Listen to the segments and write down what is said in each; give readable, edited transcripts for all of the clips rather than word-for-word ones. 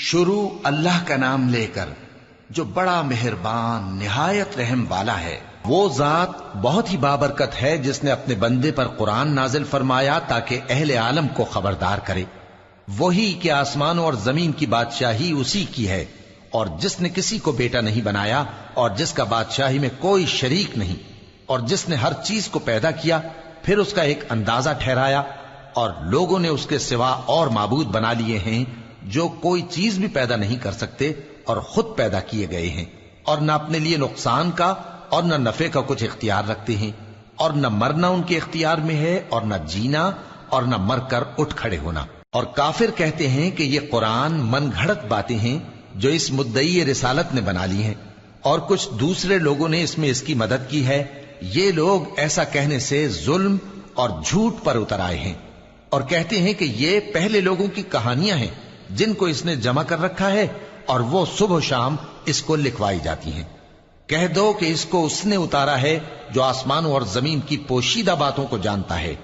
شروع اللہ کا نام لے کر جو بڑا مہربان نہایت رحم والا ہے۔ وہ ذات بہت ہی بابرکت ہے جس نے اپنے بندے پر قرآن نازل فرمایا تاکہ اہل عالم کو خبردار کرے۔ وہی کہ آسمانوں اور زمین کی بادشاہی اسی کی ہے، اور جس نے کسی کو بیٹا نہیں بنایا اور جس کا بادشاہی میں کوئی شریک نہیں، اور جس نے ہر چیز کو پیدا کیا پھر اس کا ایک اندازہ ٹھہرایا، اور لوگوں نے اس کے سوا اور معبود بنا لیے ہیں جو کوئی چیز بھی پیدا نہیں کر سکتے اور خود پیدا کیے گئے ہیں، اور نہ اپنے لیے نقصان کا اور نہ نفع کا کچھ اختیار رکھتے ہیں، اور نہ مرنا ان کے اختیار میں ہے اور نہ جینا اور نہ مر کر اٹھ کھڑے ہونا۔ اور کافر کہتے ہیں کہ یہ قرآن من گھڑت باتیں ہیں جو اس مدعی رسالت نے بنا لی ہیں، اور کچھ دوسرے لوگوں نے اس میں اس کی مدد کی ہے۔ یہ لوگ ایسا کہنے سے ظلم اور جھوٹ پر اتر آئے ہیں، اور کہتے ہیں کہ یہ پہلے لوگوں کی کہانیاں ہیں جن کو اس نے جمع کر رکھا ہے، اور وہ صبح و شام اس کو لکھوائی جاتی ہیں۔ کہہ دو کہ اس کو اس نے اتارا ہے جو آسمانوں اور زمین کی پوشیدہ باتوں کو جانتا ہے،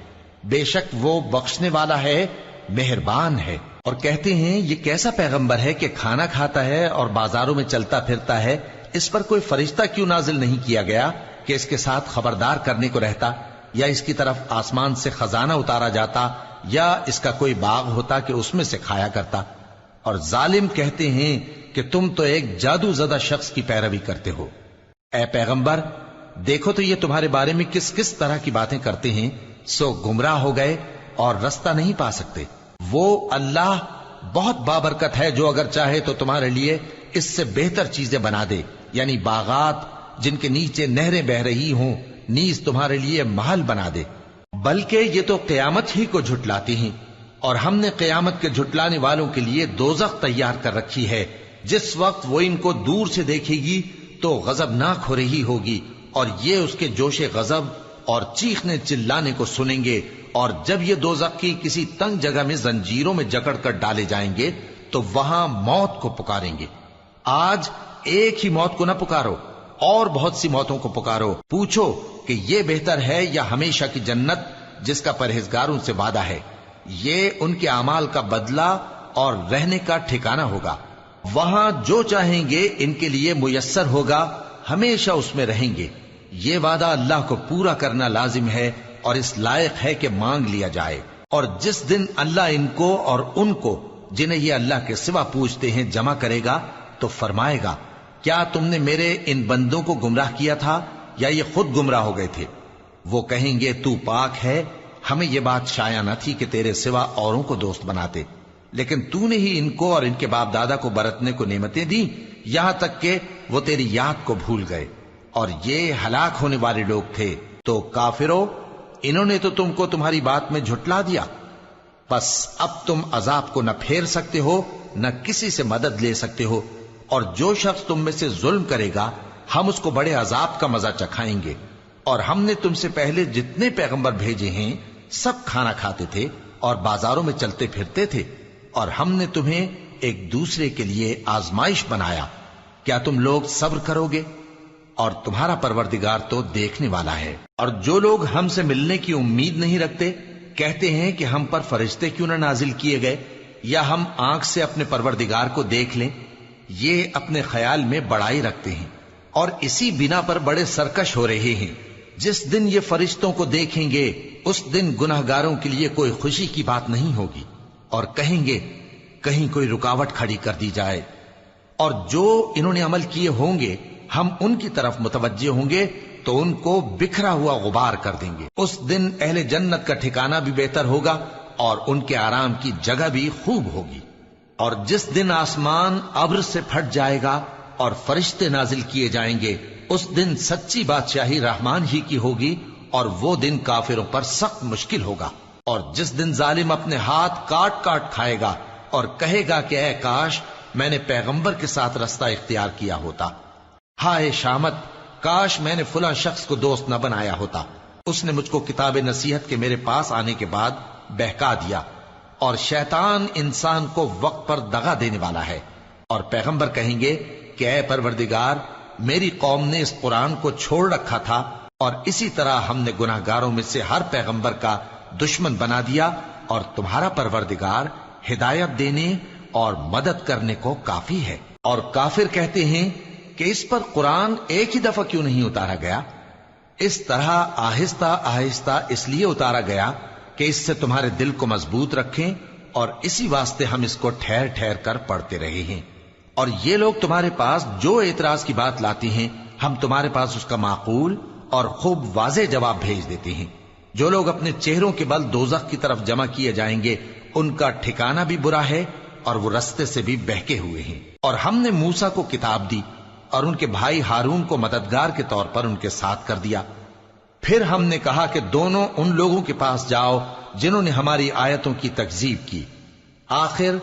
بے شک وہ بخشنے والا ہے، مہربان ہے۔ اور کہتے ہیں یہ کیسا پیغمبر ہے کہ کھانا کھاتا ہے اور بازاروں میں چلتا پھرتا ہے، اس پر کوئی فرشتہ کیوں نازل نہیں کیا گیا کہ اس کے ساتھ خبردار کرنے کو رہتا، یا اس کی طرف آسمان سے خزانہ اتارا جاتا، یا اس کا کوئی باغ ہوتا کہ اس میں سے کھایا کرتا۔ اور ظالم کہتے ہیں کہ تم تو ایک جادو زدہ شخص کی پیروی کرتے ہو۔ اے پیغمبر دیکھو تو یہ تمہارے بارے میں کس کس طرح کی باتیں کرتے ہیں، سو گمراہ ہو گئے اور رستہ نہیں پا سکتے۔ وہ اللہ بہت بابرکت ہے جو اگر چاہے تو تمہارے لیے اس سے بہتر چیزیں بنا دے، یعنی باغات جن کے نیچے نہریں بہ رہی ہوں، نیز تمہارے لیے محل بنا دے۔ بلکہ یہ تو قیامت ہی کو جھٹلاتے ہیں، اور ہم نے قیامت کے جھٹلانے والوں کے لیے دوزخ تیار کر رکھی ہے، جس وقت وہ ان کو دور سے دیکھے گی تو غضبناک ہو رہی ہوگی، اور یہ اس کے جوش غضب اور چیخنے چلانے کو سنیں گے۔ اور جب یہ دوزخ کی کسی تنگ جگہ میں زنجیروں میں جکڑ کر ڈالے جائیں گے تو وہاں موت کو پکاریں گے۔ آج ایک ہی موت کو نہ پکارو، اور بہت سی موتوں کو پکارو، پوچھو کہ یہ بہتر ہے یا ہمیشہ کی جنت جس کا پرہیزگاروں سے وعدہ ہے۔ یہ ان کے اعمال کا بدلہ اور رہنے کا ٹھکانہ ہوگا، وہاں جو چاہیں گے ان کے لیے میسر ہوگا، ہمیشہ اس میں رہیں گے۔ یہ وعدہ اللہ کو پورا کرنا لازم ہے اور اس لائق ہے کہ مانگ لیا جائے۔ اور جس دن اللہ ان کو اور ان کو جنہیں یہ اللہ کے سوا پوچھتے ہیں جمع کرے گا تو فرمائے گا، کیا تم نے میرے ان بندوں کو گمراہ کیا تھا یا یہ خود گمراہ ہو گئے تھے؟ وہ کہیں گے تو پاک ہے، ہمیں یہ بات شایع نہ تھی کہ تیرے سوا اوروں کو دوست بناتے، لیکن تو نے ہی ان کو اور ان کے باپ دادا کو برتنے کو نعمتیں دیں، یہاں تک کہ وہ تیری یاد کو بھول گئے، اور یہ ہلاک ہونے والے لوگ تھے۔ تو کافرو، انہوں نے تو تم کو تمہاری بات میں جھٹلا دیا، پس اب تم عذاب کو نہ پھیر سکتے ہو نہ کسی سے مدد لے سکتے ہو، اور جو شخص تم میں سے ظلم کرے گا ہم اس کو بڑے عذاب کا مزہ چکھائیں گے۔ اور ہم نے تم سے پہلے جتنے پیغمبر بھیجے ہیں سب کھانا کھاتے تھے اور بازاروں میں چلتے پھرتے تھے، اور ہم نے تمہیں ایک دوسرے کے لیے آزمائش بنایا، کیا تم لوگ صبر کرو گے؟ اور تمہارا پروردگار تو دیکھنے والا ہے۔ اور جو لوگ ہم سے ملنے کی امید نہیں رکھتے کہتے ہیں کہ ہم پر فرشتے کیوں نہ نازل کیے گئے، یا ہم آنکھ سے اپنے پروردگار کو دیکھ لیں۔ یہ اپنے خیال میں بڑائی رکھتے ہیں اور اسی بنا پر بڑے سرکش ہو رہے ہیں۔ جس دن یہ فرشتوں کو دیکھیں گے اس دن گناہگاروں کے لیے کوئی خوشی کی بات نہیں ہوگی، اور کہیں گے کہیں کوئی رکاوٹ کھڑی کر دی جائے۔ اور جو انہوں نے عمل کیے ہوں گے ہم ان کی طرف متوجہ ہوں گے تو ان کو بکھرا ہوا غبار کر دیں گے۔ اس دن اہل جنت کا ٹھکانہ بھی بہتر ہوگا اور ان کے آرام کی جگہ بھی خوب ہوگی۔ اور جس دن آسمان ابر سے پھٹ جائے گا اور فرشتے نازل کیے جائیں گے، اس دن سچی بادشاہی رحمان ہی کی ہوگی، اور وہ دن کافروں پر سخت مشکل ہوگا۔ اور جس دن ظالم اپنے ہاتھ کاٹ کاٹ کھائے گا اور کہے گا کہ اے کاش میں نے پیغمبر کے ساتھ رستہ اختیار کیا ہوتا، ہائے شامت، کاش میں نے فلاں شخص کو دوست نہ بنایا ہوتا، اس نے مجھ کو کتاب نصیحت کے میرے پاس آنے کے بعد بہکا دیا۔ اور شیطان انسان کو وقت پر دغا دینے والا ہے۔ اور پیغمبر کہیں گے کہ اے پروردگار، میری قوم نے اس قرآن کو چھوڑ رکھا تھا، اور اسی طرح ہم نے گناہگاروں میں سے ہر پیغمبر کا دشمن بنا دیا، اور تمہارا پروردگار ہدایت دینے اور مدد کرنے کو کافی ہے۔ اور کافر کہتے ہیں کہ اس پر قرآن ایک ہی دفعہ کیوں نہیں اتارا گیا؟ اس طرح آہستہ آہستہ اس لیے اتارا گیا کہ اس سے تمہارے دل کو مضبوط رکھیں، اور اسی واسطے ہم اس کو ٹھہر ٹھہر کر پڑھتے رہے ہیں۔ اور یہ لوگ تمہارے پاس جو اعتراض کی بات لاتی ہیں، ہم تمہارے پاس اس کا معقول اور خوب واضح جواب بھیج دیتے ہیں۔ جو لوگ اپنے چہروں کے بل دوزخ کی طرف جمع کیے جائیں گے، ان کا ٹھکانہ بھی برا ہے اور وہ رستے سے بھی بہکے ہوئے ہیں۔ اور ہم نے موسیٰ کو کتاب دی اور ان کے بھائی ہارون کو مددگار کے طور پر ان کے ساتھ کر دیا۔ پھر ہم نے کہا کہ دونوں ان لوگوں کے پاس جاؤ جنہوں نے ہماری آیتوں کی تکذیب کی۔ آخر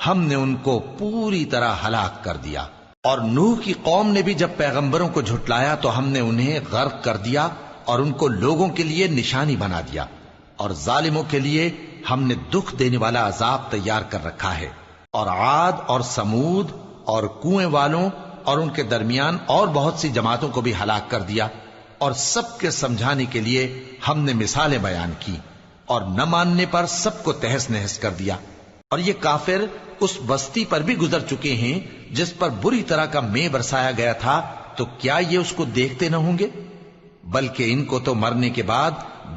ہم نے ان کو پوری طرح ہلاک کر دیا۔ اور نوح کی قوم نے بھی جب پیغمبروں کو جھٹلایا تو ہم نے انہیں غرق کر دیا اور ان کو لوگوں کے لیے نشانی بنا دیا، اور ظالموں کے لیے ہم نے دکھ دینے والا عذاب تیار کر رکھا ہے۔ اور عاد اور سمود اور کنویں والوں اور ان کے درمیان اور بہت سی جماعتوں کو بھی ہلاک کر دیا، اور سب کے سمجھانے کے لیے ہم نے مثالیں بیان کی، اور نہ ماننے پر سب کو تہس نہس کر دیا۔ اور یہ کافر اس بستی پر بھی گزر چکے ہیں جس پر بری طرح کا مے برسایا گیا تھا، تو کیا یہ اس کو دیکھتے نہ ہوں گے؟ بلکہ ان کو تو مرنے کے بعد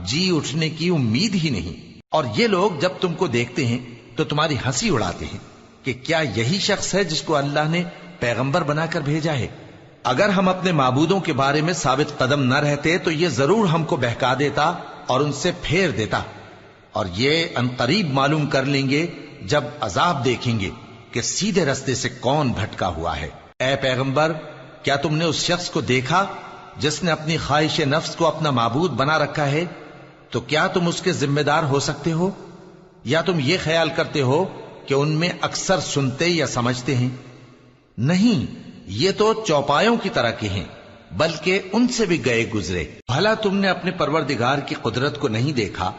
جی اٹھنے کی امید ہی نہیں۔ اور یہ لوگ جب تم کو دیکھتے ہیں تو تمہاری ہنسی اڑاتے ہیں کہ کیا یہی شخص ہے جس کو اللہ نے پیغمبر بنا کر بھیجا ہے؟ اگر ہم اپنے معبودوں کے بارے میں ثابت قدم نہ رہتے تو یہ ضرور ہم کو بہکا دیتا اور ان سے پھیر دیتا، اور یہ انقریب معلوم کر لیں گے جب عذاب دیکھیں گے کہ سیدھے رستے سے کون بھٹکا ہوا ہے۔ اے پیغمبر، کیا تم نے اس شخص کو دیکھا جس نے اپنی خواہش نفس کو اپنا معبود بنا رکھا ہے؟ تو کیا تم اس کے ذمہ دار ہو سکتے ہو؟ یا تم یہ خیال کرتے ہو کہ ان میں اکثر سنتے یا سمجھتے ہیں؟ نہیں، یہ تو چوپایوں کی طرح کے ہیں، بلکہ ان سے بھی گئے گزرے۔ بھلا تم نے اپنے پروردگار کی قدرت کو نہیں دیکھا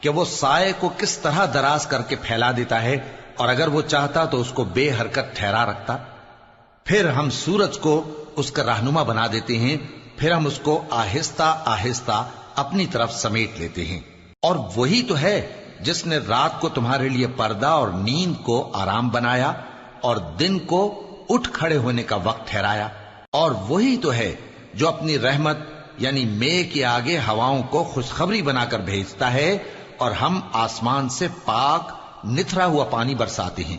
کہ وہ سائے کو کس طرح دراز کر کے پھیلا دیتا ہے، اور اگر وہ چاہتا تو اس کو بے حرکت ٹھہرا رکھتا؟ پھر ہم سورج کو اس کا رہنما بنا دیتے ہیں، پھر ہم اس کو آہستہ آہستہ اپنی طرف سمیٹ لیتے ہیں۔ اور وہی تو ہے جس نے رات کو تمہارے لیے پردہ اور نیند کو آرام بنایا، اور دن کو اٹھ کھڑے ہونے کا وقت ٹھہرایا۔ اور وہی تو ہے جو اپنی رحمت یعنی مے کے آگے ہواؤں کو خوشخبری بنا کر بھیجتا ہے، اور ہم آسمان سے پاک نتھرا ہوا پانی برساتے ہیں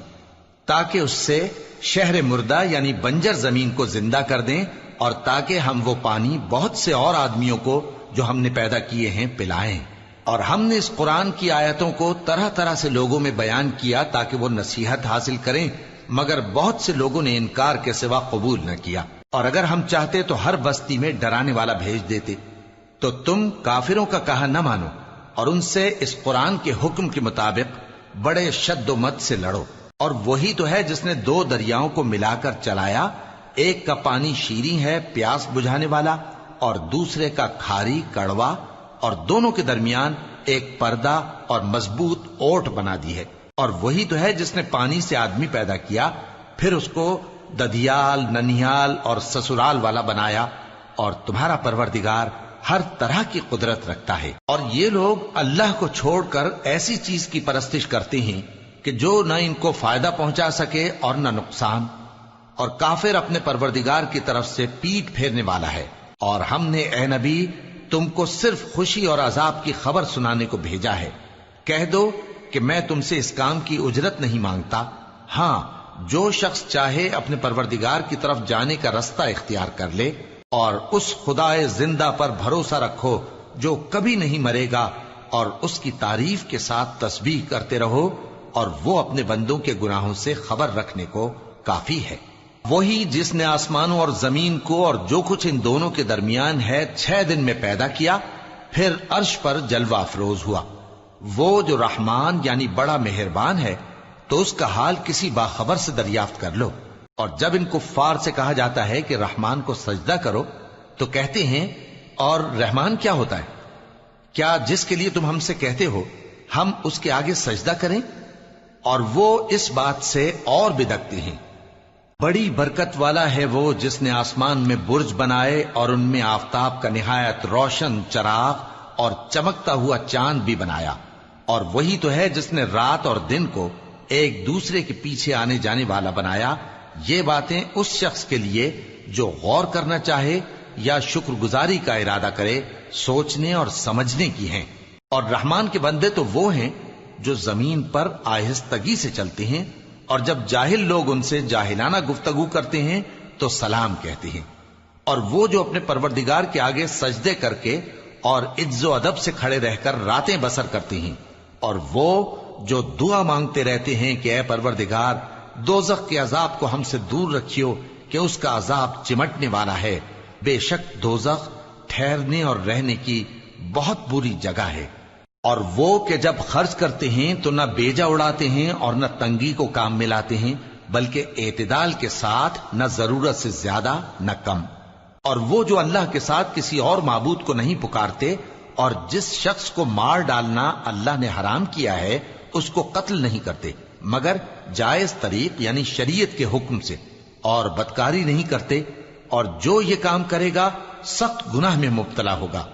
تاکہ اس سے شہر مردہ یعنی بنجر زمین کو زندہ کر دیں، اور تاکہ ہم وہ پانی بہت سے اور آدمیوں کو جو ہم نے پیدا کیے ہیں پلائیں۔ اور ہم نے اس قرآن کی آیتوں کو طرح طرح سے لوگوں میں بیان کیا تاکہ وہ نصیحت حاصل کریں، مگر بہت سے لوگوں نے انکار کے سوا قبول نہ کیا۔ اور اگر ہم چاہتے تو ہر بستی میں ڈرانے والا بھیج دیتے، تو تم کافروں کا کہا نہ مانو اور ان سے اس قرآن کے حکم کے مطابق بڑے شد و مت سے لڑو۔ اور وہی تو ہے جس نے دو دریاؤں کو ملا کر چلایا، ایک کا پانی شیریں ہے پیاس بجھانے والا، اور دوسرے کا کھاری کڑوا، اور دونوں کے درمیان ایک پردہ اور مضبوط اوٹ بنا دی ہے۔ اور وہی تو ہے جس نے پانی سے آدمی پیدا کیا، پھر اس کو ددھیال، ننھیال اور سسرال والا بنایا، اور تمہارا پروردگار ہر طرح کی قدرت رکھتا ہے۔ اور یہ لوگ اللہ کو چھوڑ کر ایسی چیز کی پرستش کرتے ہیں کہ جو نہ ان کو فائدہ پہنچا سکے اور نہ نقصان، اور کافر اپنے پروردگار کی طرف سے پیٹ پھیرنے والا ہے۔ اور ہم نے اے نبی تم کو صرف خوشی اور عذاب کی خبر سنانے کو بھیجا ہے۔ کہہ دو کہ میں تم سے اس کام کی اجرت نہیں مانگتا، ہاں جو شخص چاہے اپنے پروردگار کی طرف جانے کا رستہ اختیار کر لے، اور اس خدائے زندہ پر بھروسہ رکھو جو کبھی نہیں مرے گا، اور اس کی تعریف کے ساتھ تسبیح کرتے رہو، اور وہ اپنے بندوں کے گناہوں سے خبر رکھنے کو کافی ہے۔ وہی جس نے آسمانوں اور زمین کو اور جو کچھ ان دونوں کے درمیان ہے 6 دن میں پیدا کیا، پھر عرش پر جلوہ افروز ہوا۔ وہ جو رحمان یعنی بڑا مہربان ہے، تو اس کا حال کسی باخبر سے دریافت کر لو۔ اور جب ان کفار سے کہا جاتا ہے کہ رحمان کو سجدہ کرو، تو کہتے ہیں اور رحمان کیا ہوتا ہے؟ کیا جس کے لیے تم ہم سے کہتے ہو ہم اس کے آگے سجدہ کریں؟ اور وہ اس بات سے اور بدکتے ہیں۔ بڑی برکت والا ہے وہ جس نے آسمان میں برج بنائے اور ان میں آفتاب کا نہایت روشن چراغ اور چمکتا ہوا چاند بھی بنایا۔ اور وہی تو ہے جس نے رات اور دن کو ایک دوسرے کے پیچھے آنے جانے والا بنایا، یہ باتیں اس شخص کے لیے جو غور کرنا چاہے یا شکر گزاری کا ارادہ کرے سوچنے اور سمجھنے کی ہیں۔ اور رحمان کے بندے تو وہ ہیں جو زمین پر آہستگی سے چلتے ہیں، اور جب جاہل لوگ ان سے جاہلانہ گفتگو کرتے ہیں تو سلام کہتے ہیں۔ اور وہ جو اپنے پروردگار کے آگے سجدے کر کے اور عز و ادب سے کھڑے رہ کر راتیں بسر کرتے ہیں، اور وہ جو دعا مانگتے رہتے ہیں کہ اے پروردگار دوزخ کے عذاب کو ہم سے دور رکھیو کہ اس کا عذاب چمٹنے والا ہے، بے شک دوزخ ٹھہرنے اور رہنے کی بہت بری جگہ ہے۔ اور وہ کہ جب خرچ کرتے ہیں تو نہ بیجا اڑاتے ہیں اور نہ تنگی کو کام میں لاتے ہیں، بلکہ اعتدال کے ساتھ، نہ ضرورت سے زیادہ نہ کم۔ اور وہ جو اللہ کے ساتھ کسی اور معبود کو نہیں پکارتے، اور جس شخص کو مار ڈالنا اللہ نے حرام کیا ہے اس کو قتل نہیں کرتے مگر جائز طریق یعنی شریعت کے حکم سے، اور بدکاری نہیں کرتے، اور جو یہ کام کرے گا سخت گناہ میں مبتلا ہوگا۔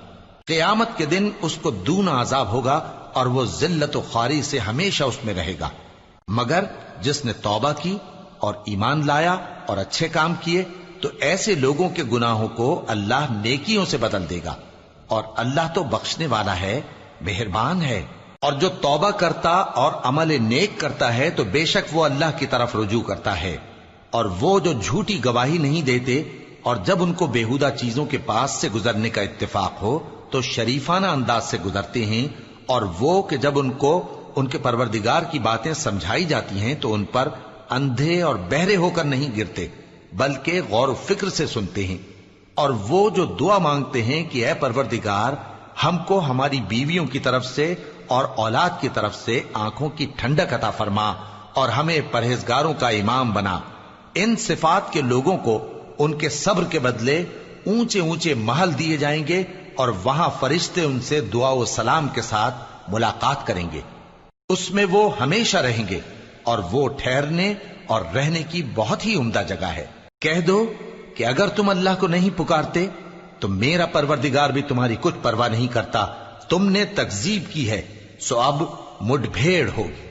قیامت کے دن اس کو دونا عذاب ہوگا اور وہ ذلت و خواری سے ہمیشہ اس میں رہے گا، مگر جس نے توبہ کی اور ایمان لایا اور اچھے کام کیے تو ایسے لوگوں کے گناہوں کو اللہ نیکیوں سے بدل دے گا، اور اللہ تو بخشنے والا ہے، مہربان ہے۔ اور جو توبہ کرتا اور عمل نیک کرتا ہے تو بے شک وہ اللہ کی طرف رجوع کرتا ہے۔ اور وہ جو جھوٹی گواہی نہیں دیتے اور جب ان کو بیہودہ چیزوں کے پاس سے گزرنے کا اتفاق ہو تو شریفانہ انداز سے گزرتے ہیں، اور وہ کہ جب ان کو ان کے پروردگار کی باتیں سمجھائی جاتی ہیں تو ان پر اندھے اور بہرے ہو کر نہیں گرتے بلکہ غور و فکر سے سنتے ہیں۔ اور وہ جو دعا مانگتے ہیں کہ اے پروردگار ہم کو ہماری بیویوں کی طرف سے اور اولاد کی طرف سے آنکھوں کی ٹھنڈک عطا فرما اور ہمیں پرہیزگاروں کا امام بنا، ان صفات کے لوگوں کو ان کے صبر کے بدلے اونچے اونچے محل دیے جائیں گے، اور وہاں فرشتے ان سے دعا و سلام کے ساتھ ملاقات کریں گے، اس میں وہ ہمیشہ رہیں گے، اور وہ ٹھہرنے اور رہنے کی بہت ہی عمدہ جگہ ہے۔ کہہ دو کہ اگر تم اللہ کو نہیں پکارتے تو میرا پروردگار بھی تمہاری کچھ پرواہ نہیں کرتا، تم نے تکذیب کی ہے سو اب مڈ بھیڑ ہوگی۔